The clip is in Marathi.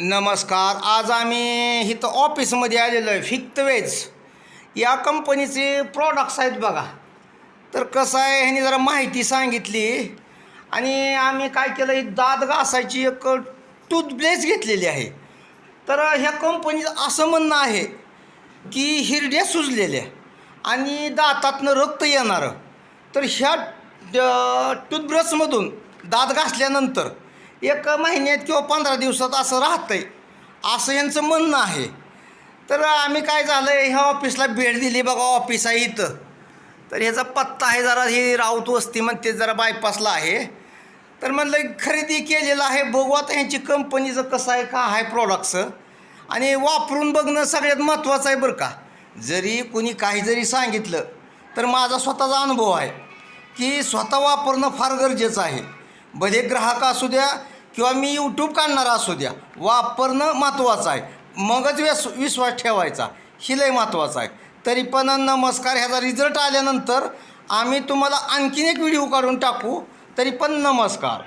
नमस्कार. आज आम्ही इथं ऑफिसमध्ये आलेलो आहे. फिक्तवेज या कंपनीचे प्रॉडक्ट्स आहेत बघा. तर कसं आहे, ह्यांनी जरा माहिती सांगितली आणि आम्ही काय केलं, ही दात घासायची एक टूथब्रश घेतलेली आहे. तर ह्या कंपनीचं असं म्हणणं आहे की हिरड्या सुजलेल्या आणि दातातनं रक्त येणारं, तर ह्या टूथब्रशमधून दात घासल्यानंतर 1 महिन्यात किंवा 15 दिवसात असं राहतं आहे, असं यांचं म्हणणं आहे. तर आम्ही काय झालं आहे, ह्या ऑफिसला भेट दिली बघा. ऑफिस आहे इथं. तर ह्याचा पत्ता आहे, जरा ही राऊत वस्ती म्हणते, जरा बायपासला आहे. तर म्हणलं खरेदी केलेलं आहे, बघू आता ह्यांची कंपनीचं कसं आहे, का आहे प्रॉडक्टचं, आणि वापरून बघणं सगळ्यात महत्त्वाचं आहे बरं का. जरी कोणी काही जरी सांगितलं तर माझा स्वतःचा अनुभव आहे की स्वतः वापरणं फार गरजेचं आहे. भले ग्राहक असू द्या किंवा मी यूट्यूब काढणारा असू द्या, वापरणं महत्त्वाचं आहे. मगच विश्वास ठेवायचा, ही लय महत्त्वाचं आहे. तरी पण नमस्कार, ह्याचा रिझल्ट आल्यानंतर आम्ही तुम्हाला आणखीन एक व्हिडिओ काढून टाकू. तरी पण नमस्कार.